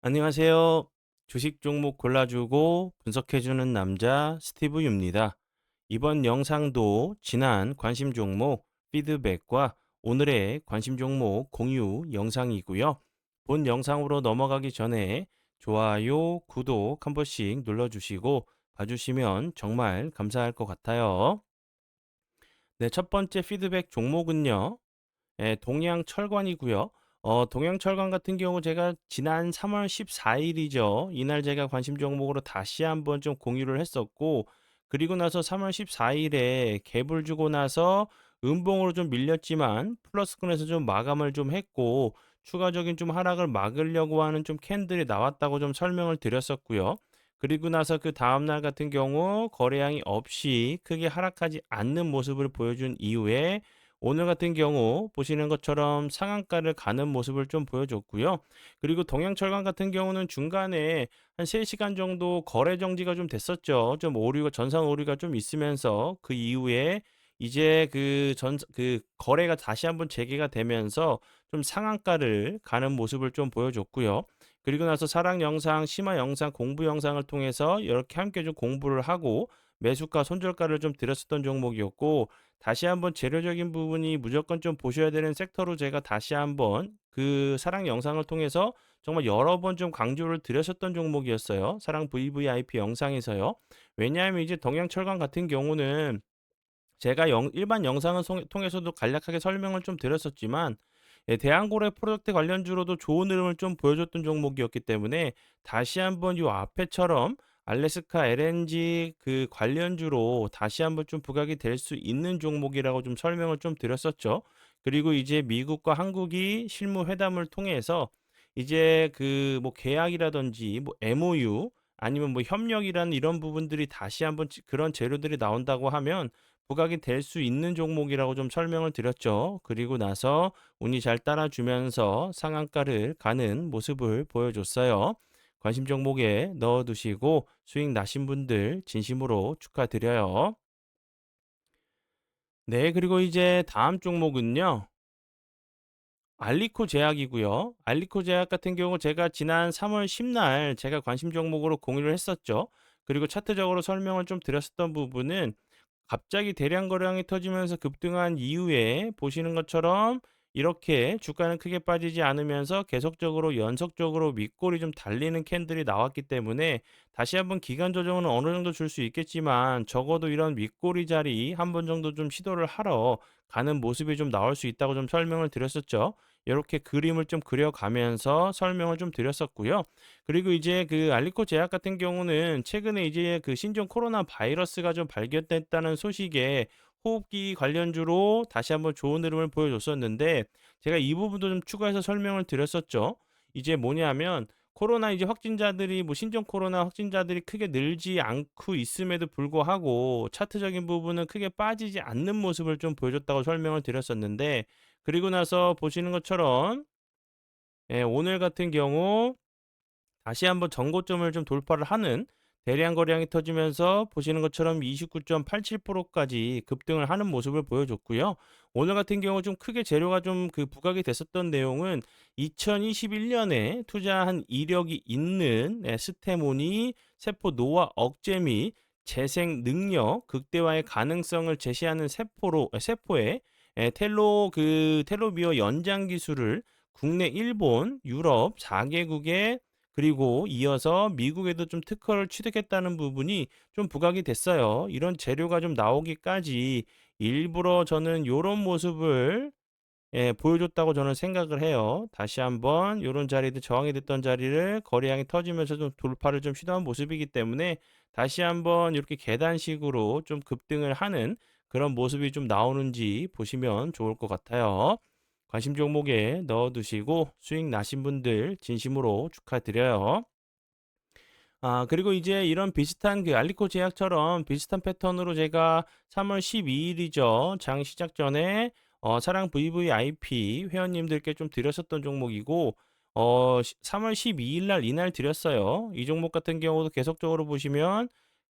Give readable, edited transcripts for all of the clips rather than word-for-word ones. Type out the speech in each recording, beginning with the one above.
안녕하세요. 주식 종목 골라주고 분석해주는 남자 스티브 유입니다. 이번 영상도 지난 관심 종목 피드백과 오늘의 관심 종목 공유 영상이고요. 본 영상으로 넘어가기 전에 좋아요, 구독 한 번씩 눌러주시고 봐주시면 정말 감사할 것 같아요. 네, 첫 번째 피드백 종목은요. 동양철관이고요. 동양철관 같은 경우 제가 지난 3월 14일이죠. 이날 제가 관심 종목으로 다시 한번 좀 공유를 했었고, 그리고 나서 3월 14일에 갭을 주고 나서 음봉으로 좀 밀렸지만 플러스권에서 좀 마감을 좀 했고, 추가적인 좀 하락을 막으려고 하는 좀 캔들이 나왔다고 좀 설명을 드렸었고요. 그리고 나서 그 다음날 같은 경우 거래량이 없이 크게 하락하지 않는 모습을 보여준 이후에 오늘 같은 경우 보시는 것처럼 상한가를 가는 모습을 좀 보여줬고요. 그리고 동양철강 같은 경우는 중간에 한 3시간 정도 거래 정지가 좀 됐었죠. 좀 오류가 전산 오류가 좀 있으면서 그 이후에 이제 그 거래가 다시 한번 재개가 되면서 좀 상한가를 가는 모습을 좀 보여줬고요. 그리고 나서 사랑 영상, 심화 영상, 공부 영상을 통해서 이렇게 함께 좀 공부를 하고 매수가, 손절가를 좀 드렸었던 종목이었고, 다시 한번 재료적인 부분이 무조건 좀 보셔야 되는 섹터로 제가 다시 한번 그 사랑 영상을 통해서 정말 여러 번 좀 강조를 드렸었던 종목이었어요. 사랑 VVIP 영상에서요. 왜냐하면 이제 동양철강 같은 경우는 제가 일반 영상을 통해서도 간략하게 설명을 좀 드렸었지만, 대한고래 프로젝트 관련주로도 좋은 흐름을 좀 보여줬던 종목이었기 때문에 다시 한번 요 앞에처럼 알래스카 LNG 그 관련주로 다시 한번 좀 부각이 될 수 있는 종목이라고 좀 설명을 좀 드렸었죠. 그리고 이제 미국과 한국이 실무 회담을 통해서 이제 그 뭐 계약이라든지 뭐 MOU 아니면 뭐 협력이라는 이런 부분들이 다시 한번 그런 재료들이 나온다고 하면 부각이 될 수 있는 종목이라고 좀 설명을 드렸죠. 그리고 나서 운이 잘 따라주면서 상한가를 가는 모습을 보여줬어요. 관심 종목에 넣어두시고 수익 나신 분들 진심으로 축하드려요. 네, 그리고 이제 다음 종목은요. 알리코 제약이고요. 알리코 제약 같은 경우 제가 지난 3월 10날 제가 관심 종목으로 공유를 했었죠. 그리고 차트적으로 설명을 좀 드렸었던 부분은 갑자기 대량 거래량이 터지면서 급등한 이후에 보시는 것처럼 이렇게 주가는 크게 빠지지 않으면서 계속적으로 연속적으로 윗골이 좀 달리는 캔들이 나왔기 때문에 다시 한번 기간 조정은 어느 정도 줄 수 있겠지만 적어도 이런 윗골이 자리 한 번 정도 좀 시도를 하러 가는 모습이 좀 나올 수 있다고 좀 설명을 드렸었죠. 이렇게 그림을 좀 그려가면서 설명을 좀 드렸었고요. 그리고 이제 그 알리코 제약 같은 경우는 최근에 이제 그 신종 코로나 바이러스가 좀 발견됐다는 소식에 호흡기 관련주로 다시 한번 좋은 흐름을 보여줬었는데, 제가 이 부분도 좀 추가해서 설명을 드렸었죠. 이제 뭐냐면 코로나 이제 확진자들이 뭐 신종 코로나 확진자들이 크게 늘지 않고 있음에도 불구하고 차트적인 부분은 크게 빠지지 않는 모습을 좀 보여줬다고 설명을 드렸었는데, 그리고 나서 보시는 것처럼 오늘 같은 경우 다시 한번 전고점을 좀 돌파를 하는 대량 거래량이 터지면서 보시는 것처럼 29.87%까지 급등을 하는 모습을 보여줬고요. 오늘 같은 경우 좀 크게 재료가 좀 그 부각이 됐었던 내용은 2021년에 투자한 이력이 있는 스테모니 세포 노화 억제 및 재생 능력 극대화의 가능성을 제시하는 세포의 텔로비어 연장 기술을 국내 일본, 유럽 4개국에 그리고 이어서 미국에도 좀 특허를 취득했다는 부분이 좀 부각이 됐어요. 이런 재료가 좀 나오기까지 일부러 저는 요런 모습을 보여줬다고 저는 생각을 해요. 다시 한번 요런 자리들 저항이 됐던 자리를 거래량이 터지면서 좀 돌파를 좀 시도한 모습이기 때문에 다시 한번 이렇게 계단식으로 좀 급등을 하는 그런 모습이 좀 나오는지 보시면 좋을 것 같아요. 관심 종목에 넣어두시고 수익 나신 분들 진심으로 축하드려요. 그리고 이제 이런 비슷한 그 알리코 제약처럼 비슷한 패턴으로 제가 3월 12일이죠. 장 시작 전에 사랑 VVIP 회원님들께 좀 드렸었던 종목이고, 3월 12일 날 이날 드렸어요. 이 종목 같은 경우도 계속적으로 보시면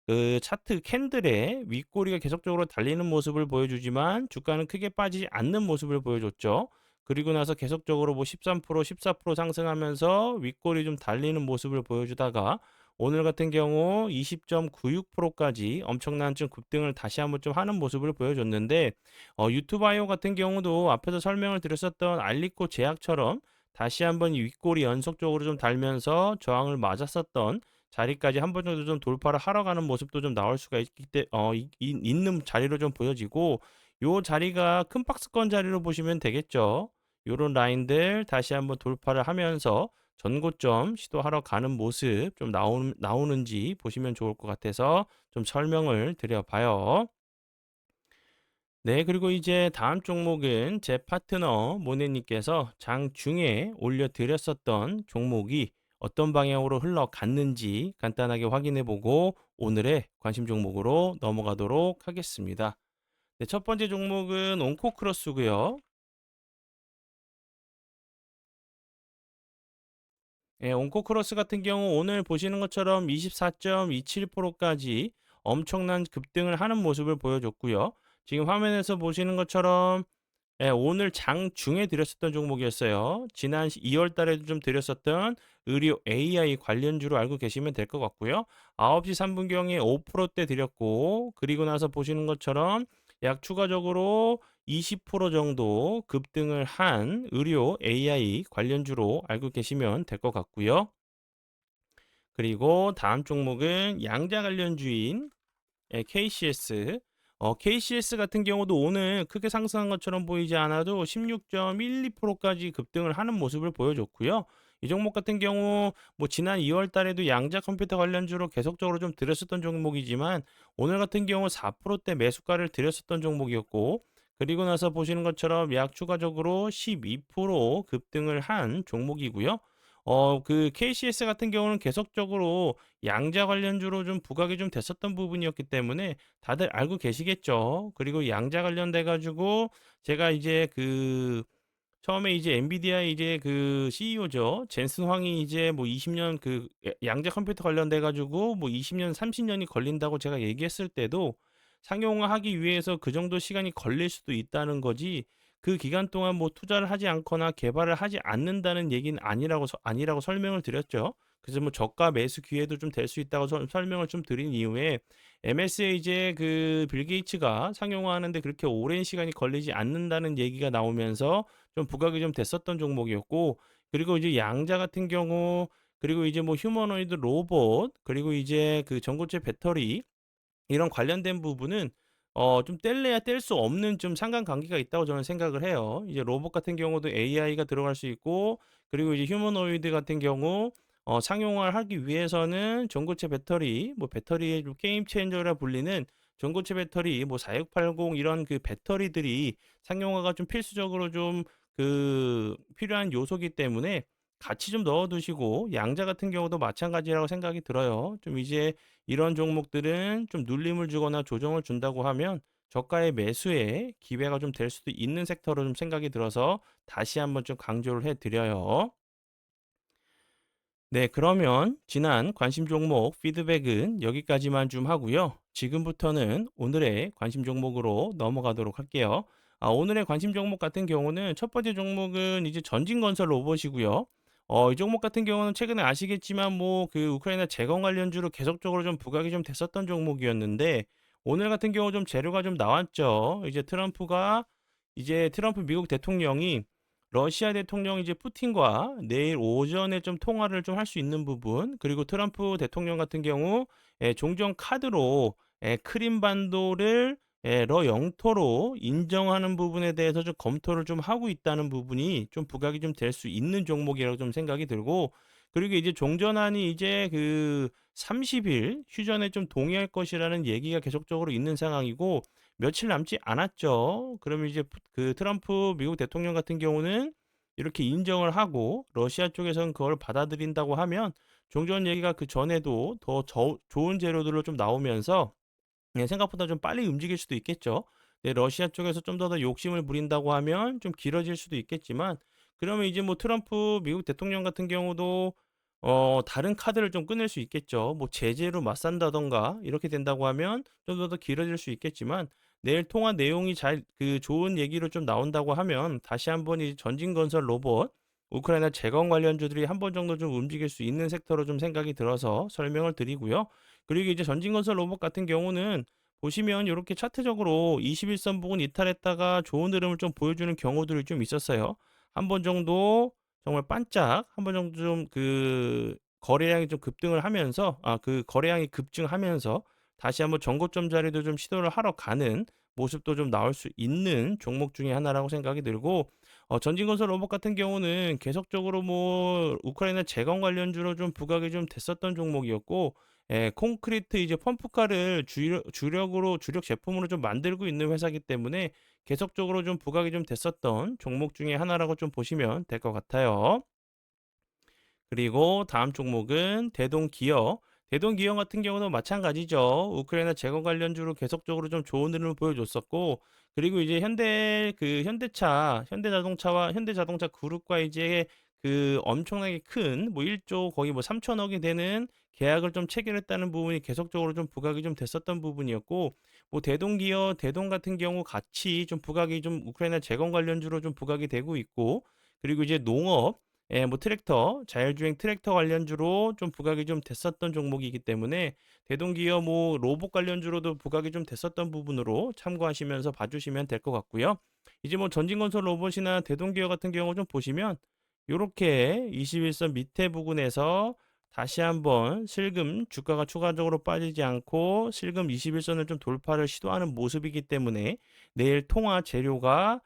그 차트 캔들의 윗꼬리가 계속적으로 달리는 모습을 보여주지만 주가는 크게 빠지지 않는 모습을 보여줬죠. 그리고 나서 계속적으로 뭐 13%, 14% 상승하면서 윗골이 좀 달리는 모습을 보여주다가 오늘 같은 경우 20.96%까지 엄청난 좀 급등을 다시 한번 좀 하는 모습을 보여줬는데 유튜바이오 같은 경우도 앞에서 설명을 드렸었던 알리코 제약처럼 다시 한번 이 윗골이 연속적으로 좀 달면서 저항을 맞았었던 자리까지 한 번 정도 좀 돌파를 하러 가는 모습도 좀 나올 수가 있는 자리로 좀 보여지고 요 자리가 큰 박스권 자리로 보시면 되겠죠. 요런 라인들 다시 한번 돌파를 하면서 전고점 시도하러 가는 모습 좀 나오는지 보시면 좋을 것 같아서 좀 설명을 드려봐요. 네, 그리고 이제 다음 종목은 제 파트너 모네님께서 장중에 올려드렸었던 종목이 어떤 방향으로 흘러갔는지 간단하게 확인해 보고 오늘의 관심 종목으로 넘어가도록 하겠습니다. 네, 첫 번째 종목은 온코크로스고요. 예, 온코크로스 같은 경우 오늘 보시는 것처럼 24.27%까지 엄청난 급등을 하는 모습을 보여줬고요. 지금 화면에서 보시는 것처럼 예, 오늘 장중에 드렸었던 종목이었어요. 지난 2월 달에도 좀 드렸었던 의료 AI 관련주로 알고 계시면 될 것 같고요. 9시 3분경에 5%대 드렸고, 그리고 나서 보시는 것처럼 약 추가적으로 20% 정도 급등을 한 의료 AI 관련주로 알고 계시면 될 것 같고요. 그리고 다음 종목은 양자 관련주인 예, KCS. KCS 같은 경우도 오늘 크게 상승한 것처럼 보이지 않아도 16.12%까지 급등을 하는 모습을 보여줬고요. 이 종목 같은 경우 뭐 지난 2월 달에도 양자 컴퓨터 관련주로 계속적으로 좀 들였었던 종목이지만 오늘 같은 경우 4%대 매수가를 들였었던 종목이었고 그리고 나서 보시는 것처럼 약 추가적으로 12% 급등을 한 종목이고요. 그 KCS 같은 경우는 계속적으로 양자 관련주로 좀 부각이 좀 됐었던 부분이었기 때문에 다들 알고 계시겠죠. 그리고 양자 관련돼 가지고 제가 이제 그 처음에 이제 엔비디아 이제 그 CEO죠. 젠슨 황이 이제 뭐 20년 그 양자 컴퓨터 관련돼 가지고 뭐 20년, 30년이 걸린다고 제가 얘기했을 때도 상용화하기 위해서 그 정도 시간이 걸릴 수도 있다는 거지. 그 기간 동안 뭐 투자를 하지 않거나 개발을 하지 않는다는 얘기는 아니라고 설명을 드렸죠. 그래서 뭐 저가 매수 기회도 좀 될 수 있다고 설명을 좀 드린 이후에 MS에 이제 그 빌 게이츠가 상용화하는데 그렇게 오랜 시간이 걸리지 않는다는 얘기가 나오면서 좀 부각이 좀 됐었던 종목이었고 그리고 이제 양자 같은 경우 그리고 이제 뭐 휴머노이드 로봇 그리고 이제 그 전고체 배터리 이런 관련된 부분은 좀 뗄래야 뗄 수 없는 좀 상관관계가 있다고 저는 생각을 해요. 이제 로봇 같은 경우도 AI가 들어갈 수 있고 그리고 이제 휴머노이드 같은 경우 상용화를 하기 위해서는 전고체 배터리, 뭐 배터리의 좀 게임 체인저라 불리는 전고체 배터리 뭐 4680 이런 그 배터리들이 상용화가 좀 필수적으로 좀 필요한 요소이기 때문에 같이 좀 넣어 두시고 양자 같은 경우도 마찬가지라고 생각이 들어요. 좀 이제 이런 종목들은 좀 눌림을 주거나 조정을 준다고 하면 저가의 매수에 기회가 좀 될 수도 있는 섹터로 좀 생각이 들어서 다시 한번 좀 강조를 해 드려요. 네, 그러면 지난 관심 종목 피드백은 여기까지만 좀 하고요. 지금부터는 오늘의 관심 종목으로 넘어가도록 할게요. 오늘의 관심 종목 같은 경우는 첫 번째 종목은 이제 전진건설 로봇이고요. 이 종목 같은 경우는 최근에 아시겠지만 뭐 그 우크라이나 재건 관련주로 계속적으로 좀 부각이 좀 됐었던 종목이었는데 오늘 같은 경우 좀 재료가 좀 나왔죠. 이제 트럼프 미국 대통령이 러시아 대통령 이제 푸틴과 내일 오전에 좀 통화를 좀 할 수 있는 부분, 그리고 트럼프 대통령 같은 경우 종전 카드로 크림반도를 러 영토로 인정하는 부분에 대해서 좀 검토를 좀 하고 있다는 부분이 좀 부각이 좀 될 수 있는 종목이라고 좀 생각이 들고, 그리고 이제 종전안이 이제 그 30일 휴전에 좀 동의할 것이라는 얘기가 계속적으로 있는 상황이고, 며칠 남지 않았죠. 그러면 이제 그 트럼프 미국 대통령 같은 경우는 이렇게 인정을 하고 러시아 쪽에서는 그걸 받아들인다고 하면 종전 얘기가 그 전에도 더 좋은 재료들로 좀 나오면서 생각보다 좀 빨리 움직일 수도 있겠죠. 네, 러시아 쪽에서 좀 더 욕심을 부린다고 하면 좀 길어질 수도 있겠지만 그러면 이제 뭐 트럼프 미국 대통령 같은 경우도 다른 카드를 좀 꺼낼 수 있겠죠. 뭐 제재로 맞산다던가 이렇게 된다고 하면 좀 더 길어질 수 있겠지만 내일 통화 내용이 잘 좋은 얘기로 좀 나온다고 하면 다시 한번 이 전진건설 로봇 우크라이나 재건 관련주들이 한 번 정도 좀 움직일 수 있는 섹터로 좀 생각이 들어서 설명을 드리고요. 그리고 이제 전진건설 로봇 같은 경우는 보시면 이렇게 차트적으로 21선 부근 이탈했다가 좋은 흐름을 좀 보여주는 경우들이 좀 있었어요. 한 번 정도 정말 반짝 한 번 정도 좀 거래량이 좀 급등을 하면서 거래량이 급증하면서 다시 한번 전고점 자리도 좀 시도를 하러 가는 모습도 좀 나올 수 있는 종목 중에 하나라고 생각이 들고 전진건설 로봇 같은 경우는 계속적으로 뭐 우크라이나 재건 관련주로 좀 부각이 좀 됐었던 종목이었고 콘크리트 이제 펌프카를 주력으로 주력 제품으로 좀 만들고 있는 회사이기 때문에 계속적으로 좀 부각이 좀 됐었던 종목 중에 하나라고 좀 보시면 될 것 같아요. 그리고 다음 종목은 대동기어. 대동기어 같은 경우도 마찬가지죠. 우크라이나 재건 관련주로 계속적으로 좀 좋은 흐름을 보여줬었고, 그리고 이제 현대자동차와 현대자동차 그룹과 이제 엄청나게 큰 뭐 1조 거의 뭐 3천억이 되는 계약을 좀 체결했다는 부분이 계속적으로 좀 부각이 좀 됐었던 부분이었고, 뭐 대동기어, 대동 같은 경우 같이 좀 부각이 좀 우크라이나 재건 관련주로 좀 부각이 되고 있고, 그리고 이제 농업 뭐 트랙터, 자율주행 트랙터 관련주로 좀 부각이 좀 됐었던 종목이기 때문에 대동기업 뭐 로봇 관련주로도 부각이 좀 됐었던 부분으로 참고하시면서 봐주시면 될 것 같고요. 이제 뭐 전진건설 로봇이나 대동기업 같은 경우 좀 보시면 요렇게 21선 밑에 부분에서 다시 한번 실금 주가가 추가적으로 빠지지 않고 실금 21선을 좀 돌파를 시도하는 모습이기 때문에 내일 통화 재료가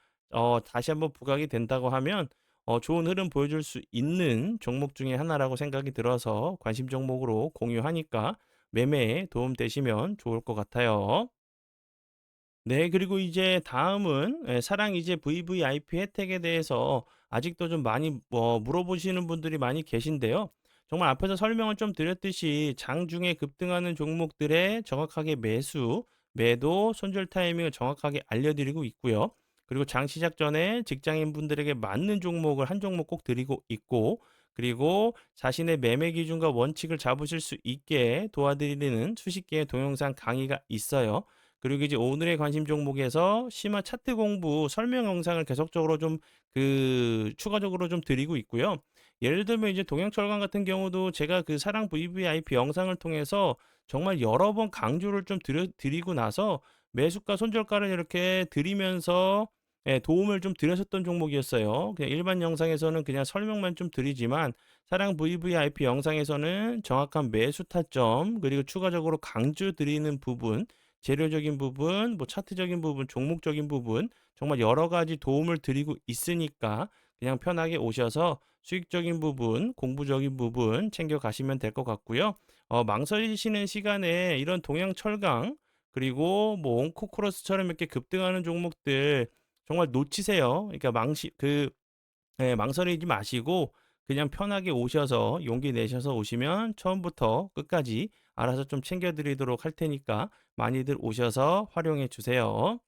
다시 한번 부각이 된다고 하면 좋은 흐름 보여줄 수 있는 종목 중에 하나라고 생각이 들어서 관심 종목으로 공유하니까 매매에 도움 되시면 좋을 것 같아요. 네, 그리고 이제 다음은 사랑 이제 VVIP 혜택에 대해서 아직도 좀 많이 물어보시는 분들이 많이 계신데요. 정말 앞에서 설명을 좀 드렸듯이 장중에 급등하는 종목들의 정확하게 매수, 매도, 손절 타이밍을 정확하게 알려드리고 있고요. 그리고 장 시작 전에 직장인 분들에게 맞는 종목을 한 종목 꼭 드리고 있고, 그리고 자신의 매매 기준과 원칙을 잡으실 수 있게 도와드리는 수십 개의 동영상 강의가 있어요. 그리고 이제 오늘의 관심 종목에서 심화 차트 공부 설명 영상을 계속적으로 좀 추가적으로 좀 드리고 있고요. 예를 들면 이제 동양철강 같은 경우도 제가 사랑 VVIP 영상을 통해서 정말 여러 번 강조를 좀 드리고 나서 매수가 손절가를 이렇게 드리면서 도움을 좀 드렸었던 종목이었어요. 그냥 일반 영상에서는 그냥 설명만 좀 드리지만 사랑 VVIP 영상에서는 정확한 매수 타점 그리고 추가적으로 강조 드리는 부분 재료적인 부분, 뭐 차트적인 부분, 종목적인 부분 정말 여러 가지 도움을 드리고 있으니까 그냥 편하게 오셔서 수익적인 부분, 공부적인 부분 챙겨 가시면 될 것 같고요. 망설이시는 시간에 이런 동양 철강 그리고 뭐 온코크로스처럼 이렇게 급등하는 종목들 정말 놓치세요. 그러니까 망설이지 마시고 그냥 편하게 오셔서 용기 내셔서 오시면 처음부터 끝까지 알아서 좀 챙겨드리도록 할 테니까 많이들 오셔서 활용해 주세요.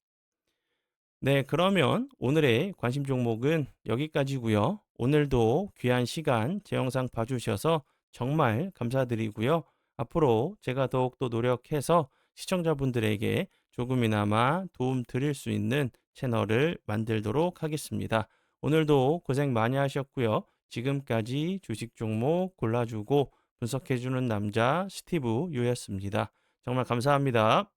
네, 그러면 오늘의 관심 종목은 여기까지고요. 오늘도 귀한 시간 제 영상 봐주셔서 정말 감사드리고요. 앞으로 제가 더욱더 노력해서 시청자분들에게 조금이나마 도움 드릴 수 있는 채널을 만들도록 하겠습니다. 오늘도 고생 많이 하셨고요. 지금까지 주식 종목 골라주고 분석해주는 남자 스티브 유였습니다. 정말 감사합니다.